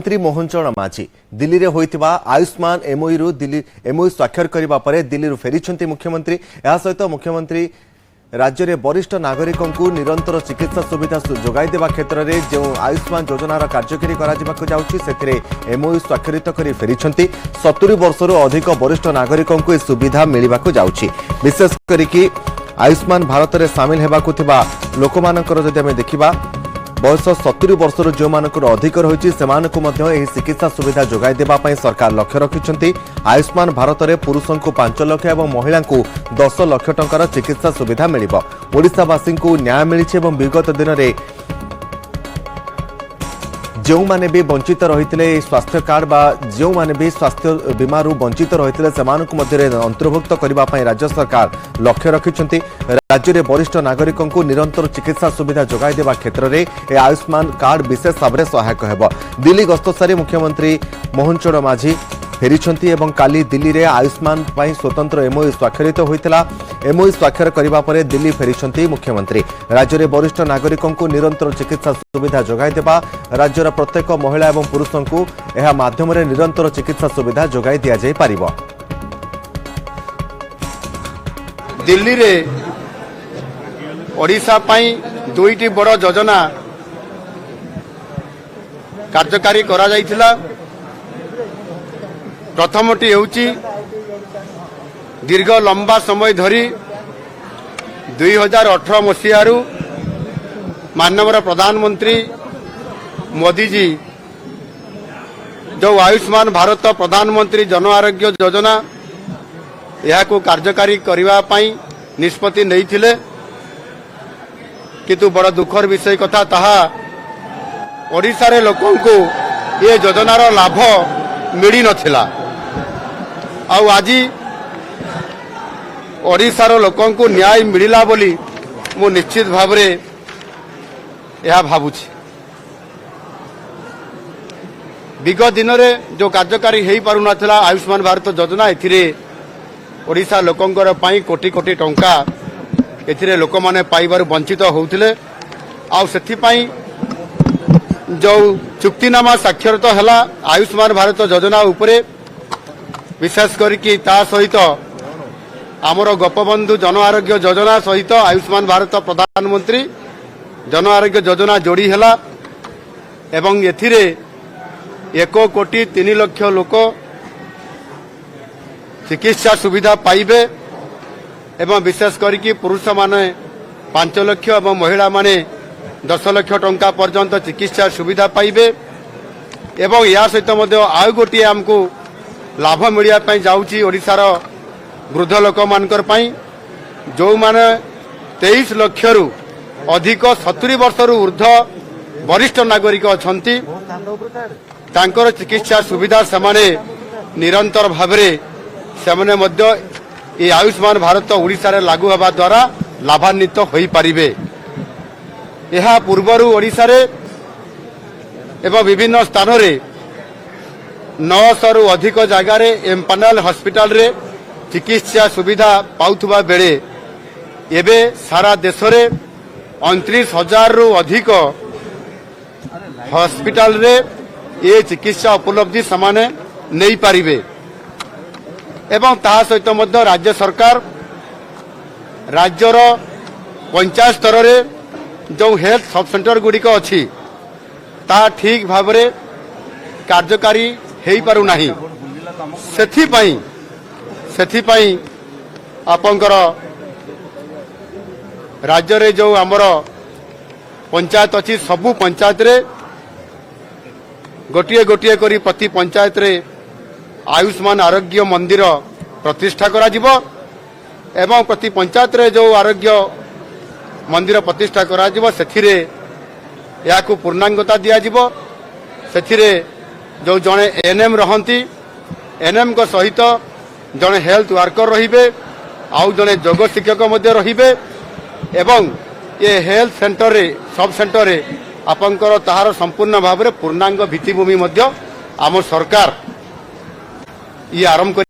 मुख्यमंत्री मोहन चरण माझी दिल्ली में होइतिबा आयुष्मान एमओयू दिल्ली एमओयू स्वाक्षर करने पर दिल्ली फेरी मुख्यमंत्री। यह सहित मुख्यमंत्री राज्य में वरिष्ठ नागरिकों को निरंतर चिकित्सा सुविधा जोगाई देवा क्षेत्र में जो आयुष्मान योजनार कार्यकारी करा एमओयू स्वाक्षरित कर फेरी 70 वर्षर अधिक वरिष्ठ नागरिकों को सुविधा मिलवा जाउछि। विशेष करिकी आयुष्मान भारत में सामिल होगाकू लोक मानकर जदि आमे देखिबा बयस 70 वर्षर जो मानकर अधिक रही चिकित्सा सुविधा जोगाई देवाई सरकार लक्ष्य रखिंट। आयुष्मान भारत में पुरुषों को 5 लाख और महिला को 10 लाख टंकार चिकित्सा सुविधा मिल ओडिशावासी को न्याय मिली। विगत दिन में जो माने भी वंचित रही स्वास्थ्य कार्ड बा जो माने भी स्वास्थ्य बीमा वंचित रही से अंतर्भुक्त करने राज्य सरकार लक्ष्य रखिंट। राज्य में वरिष्ठ नागरिकों को निरंतर चिकित्सा सुविधा जोगाई देवा क्षेत्र में आयुष्मान कार्ड विशेष भाव में सहायक होब। दिल्ली गस्त सारी मुख्यमंत्री मोहन चरण माझी फेरी काली दिल्ली में आयुष्मान स्वतंत्र एमओयू स्वाक्षरित होता। एमओयू स्वाक्षर करने पर दिल्ली फेरी मुख्यमंत्री। राज्य में वरिष्ठ नागरिकों को निरंतर चिकित्सा सुविधा जोगाई देवा राज्यर प्रत्येक महिला और पुरुषों को यह माध्यम निरंतर चिकित्सा सुविधा जोगाई दि जाय पारिबो। दिल्ली रे ओडिशा पाई दुईटी बड़ योजना कार्यकारी करा जायतिला। प्रथमटी हेउची दीर्घ लंबा समय धरी 2018 मसीहारू माननीय प्रधानमंत्री मोदी जी जो आयुष्मान भारत प्रधानमंत्री जन आरोग्य योजना यह कार्यकारी करने निष्पत्ति नहीं, किंतु बड़ दुखर विषय कथा ताहा ओडिशा रे लोकों को ये योजनार लाभ मिली नथिला। आज ओडिशार लोकों को न्याय मिलिला बोली मु निश्चित भाव में यह भावुछि। विगत दिन में जो कार्यकारी हो पारु नथिला आयुष्मान भारत योजना एथिरे ओडिशा लोकंकर पाई कोटी कोटी टंका एथिरे लोक माने पाइबार वंचित होउथिले। आ सेथिपाई जो चुक्तिनामा साक्षरता है आयुष्मान भारत योजना उपरे विशेष करके ता सहित आमर गोपबंधु जन आरोग्य योजना सहित आयुष्मान भारत प्रधानमंत्री जन आरोग्य योजना जोड़ी है एवं एथिरे 1,03,00,000 लोक चिकित्सा सुविधा पाइबे एवं विशेष करके पुरुष माने 5 लाख और महिला माने 10 लाख टंका पर्यंत चिकित्सा सुविधा पाइबे। एवं या सहित आउ गोटे आमको लाभ मिलवाई जाऊँगी ओडिशार वृद्ध लोक मानकर पाई जो माने 23 लाख रु अधिक 70 वर्षर ऊर्ध वरिष्ठ नागरिक अछंती तांकर चिकित्सा सुविधा सेमाने निरंतर भावरे सेमाने मध्य ये आयुष्मान भारत ओडिशा रे लागू होगा द्वारा लाभान्वित हो पारिबे। यह पूर्वर ओडिशा रे एवं विभिन्न स्थान रे 900 रु अधिक जगार एम्पानाल हॉस्पिटल रे चिकित्सा सुविधा पाउथुबा बेले एबे सारा देश रे 29,000 रु अधिक हॉस्पिटल रे ये चिकित्सा उपलब्धि समाने नहीं पारिबे। एवं ता सहित मध्य राज्य सरकार राज्यर पंचायत स्तर रे जो हेल्थ सब सेंटर गुड़िक अच्छी ता ठीक भाव में कार्यकारी हो पारु नाही। सेथिपाई आपंकर राज्य रे जो आमर पंचायत अच्छी सबु पंचायत रे गोटिए गोटिए करी प्रति पंचायत रे आयुष्मान आरोग्य मंदिर प्रतिष्ठा करा जिवो एवं प्रति पंचायत रे जो आरोग्य मंदिर प्रतिष्ठा करा जिवो सेथिरे याकू पूर्णांगता दिया जिवो। सेथिरे जो जने एनएम रहंती एनएम को सहित जने हेल्थ वर्कर रहिबे आउ जने योग शिक्षक मध्य रहिबे एवं ये हेल्थ सेंटर रे सब सेंटर रे आपंकर ताहार संपूर्ण भाव में पूर्णांग भित्तिभूमि मध्य आम सरकार ये आरंभ